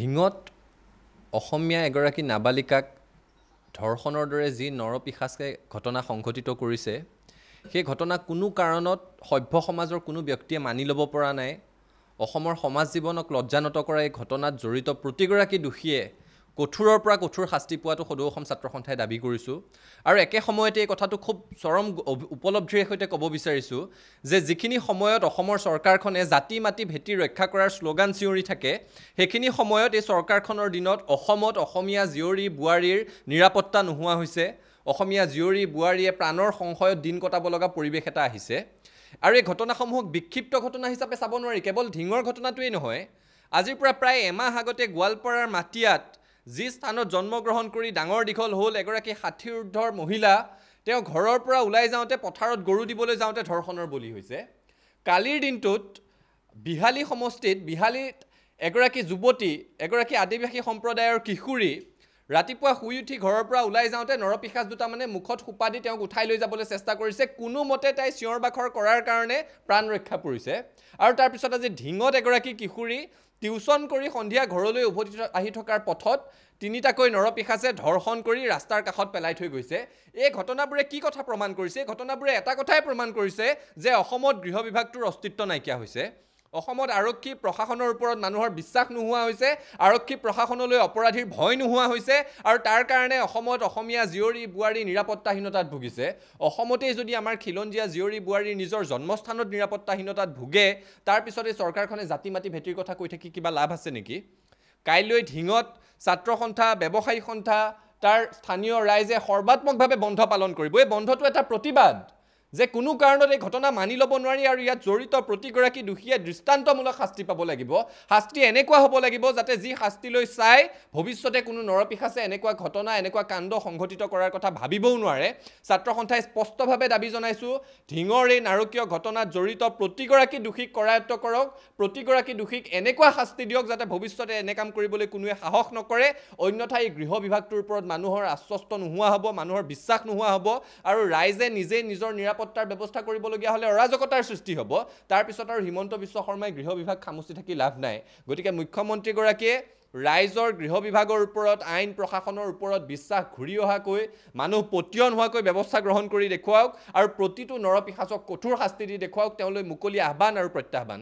ঢিঙত অসমীয়া এগৰাকী নাবালিকাক ধৰ্ষণৰ দৰে যি নৰপিশাচে ঘটনা সংঘটিত কৰিছে সেই ঘটনা কোনো কাৰণত সভ্য সমাজৰ কোনো ব্যক্তিয়ে মানি ল'ব পৰা নাই। অসমৰ সমাজ জীৱনক লজ্জানত কৰা এই ঘটনাত জড়িত প্ৰতিগৰাকী দোষীয়ে কঠোৰৰ পৰা কঠোৰ শাস্তি পোৱাটো সদৌ অসম ছাত্ৰ সন্থাই দাবী কৰিছোঁ। আৰু একে সময়তে এই কথাটো খুব চৰম উপলব্ধিৰ সৈতে ক'ব বিচাৰিছোঁ যে যিখিনি সময়ত অসমৰ চৰকাৰখনে জাতি মাটি ভেটি ৰক্ষা কৰাৰ শ্লোগান চিঞৰি থাকে সেইখিনি সময়ত এই চৰকাৰখনৰ দিনত অসমত অসমীয়া জীয়ৰী বোৱাৰীৰ নিৰাপত্তা নোহোৱা হৈছে। অসমীয়া জীয়ৰী বোৱাৰীয়ে প্ৰাণৰ সংশয়ত দিন কটাব লগা পৰিৱেশ এটা আহিছে। আৰু এই ঘটনাসমূহক বিক্ষিপ্ত ঘটনা হিচাপে চাব নোৱাৰি। কেৱল ঢিঙৰ ঘটনাটোৱেই নহয়, আজিৰ পৰা প্ৰায় এমাহ আগতে গোৱালপাৰাৰ মাটিয়াত যি স্থানত জন্মগ্ৰহণ কৰি ডাঙৰ দীঘল হ'ল এগৰাকী ৬০ ঊৰ্ধৰ মহিলা, তেওঁ ঘৰৰ পৰা ওলাই যাওঁতে পথাৰত গৰু দিবলৈ যাওঁতে ধৰ্ষণৰ বলি হৈছে। কালিৰ দিনটোত বিহালী সমষ্টিত বিহালীত এগৰাকী যুৱতী, এগৰাকী আদিবাসী সম্প্ৰদায়ৰ কিশোৰী ৰাতিপুৱা শুই উঠি ঘৰৰ পৰা ওলাই যাওঁতে নৰপিশাচ দুটামানে মুখত সোপা দি তেওঁক উঠাই লৈ যাবলৈ চেষ্টা কৰিছে। কোনোমতে তাই চিঞৰ বাখৰ কৰাৰ কাৰণে প্ৰাণ ৰক্ষা পৰিছে। আৰু তাৰপিছত আজি ঢিঙত এগৰাকী কিশোৰী টিউচন কৰি সন্ধিয়া ঘৰলৈ উভতি আহি থকাৰ পথত তিনিটাকৈ নৰপিশাচে ধৰ্ষণ কৰি ৰাস্তাৰ কাষত পেলাই থৈ গৈছে। এই ঘটনাবোৰে কি কথা প্ৰমাণ কৰিছে? এই ঘটনাবোৰে এটা কথাই প্ৰমাণ কৰিছে যে অসমত গৃহ বিভাগটোৰ অস্তিত্ব নাইকিয়া হৈছে। অসমত আৰক্ষী প্ৰশাসনৰ ওপৰত মানুহৰ বিশ্বাস নোহোৱা হৈছে, আৰক্ষী প্ৰশাসনলৈ অপৰাধীৰ ভয় নোহোৱা হৈছে, আৰু তাৰ কাৰণে অসমত অসমীয়া জীয়ৰী বোৱাৰী নিৰাপত্তাহীনতাত ভুগিছে। অসমতেই যদি আমাৰ খিলঞ্জীয়া জীয়ৰী বোৱাৰী নিজৰ জন্মস্থানত নিৰাপত্তাহীনতাত ভুগে, তাৰপিছত এই চৰকাৰখনে জাতি মাটি ভেটিৰ কথা কৈ থাকি কিবা লাভ আছে নেকি? কাইলৈ ঢিঙত ছাত্ৰ সন্থা, ব্যৱসায়ী সন্থা, তাৰ স্থানীয় ৰাইজে সৰ্বাত্মকভাৱে বন্ধ পালন কৰিব। এই বন্ধটো এটা প্ৰতিবাদ যে কোনো কাৰণত এই ঘটনা মানি ল'ব নোৱাৰি আৰু ইয়াত জড়িত প্ৰতিগৰাকী দোষীয়ে দৃষ্টান্তমূলক শাস্তি পাব লাগিব। শাস্তি এনেকুৱা হ'ব লাগিব যাতে যি শাস্তিলৈ চাই ভৱিষ্যতে কোনো নৰপিশাচে এনেকুৱা ঘটনা, এনেকুৱা কাণ্ড সংঘটিত কৰাৰ কথা ভাবিবও নোৱাৰে। ছাত্ৰ সন্থাই স্পষ্টভাৱে দাবী জনাইছোঁ, ঢিঙৰ এই নাৰকীয় ঘটনাত জড়িত প্ৰতিগৰাকী দোষীক কৰায়ত্ব কৰক, প্ৰতিগৰাকী দোষীক এনেকুৱা শাস্তি দিয়ক যাতে ভৱিষ্যতে এনে কাম কৰিবলৈ কোনোৱে সাহস নকৰে। অন্যথা এই গৃহ বিভাগটোৰ ওপৰত মানুহৰ আশ্বস্ত নোহোৱা হ'ব, মানুহৰ বিশ্বাস নোহোৱা হ'ব, আৰু ৰাইজে নিজেই নিজৰ নিৰাপত্তাৰ ব্যৱস্থা কৰিবলগীয়া হ'লে অৰাজকতাৰ সৃষ্টি হ'ব। তাৰপিছত আৰু হিমন্ত বিশ্ব শৰ্মাই গৃহ বিভাগ খামুচি থাকি লাভ নাই। গতিকে মুখ্যমন্ত্ৰীগৰাকীয়ে ৰাইজৰ গৃহ বিভাগৰ ওপৰত, আইন প্ৰশাসনৰ ওপৰত বিশ্বাস ঘূৰি অহাকৈ, মানুহ পতিয়ন হোৱাকৈ ব্যৱস্থা গ্ৰহণ কৰি দেখুৱাওক আৰু প্ৰতিটো নৰপিশাচক কঠোৰ শাস্তি দি দেখুৱাওক। তেওঁলৈ মুকলি আহ্বান আৰু প্ৰত্যাহ্বান।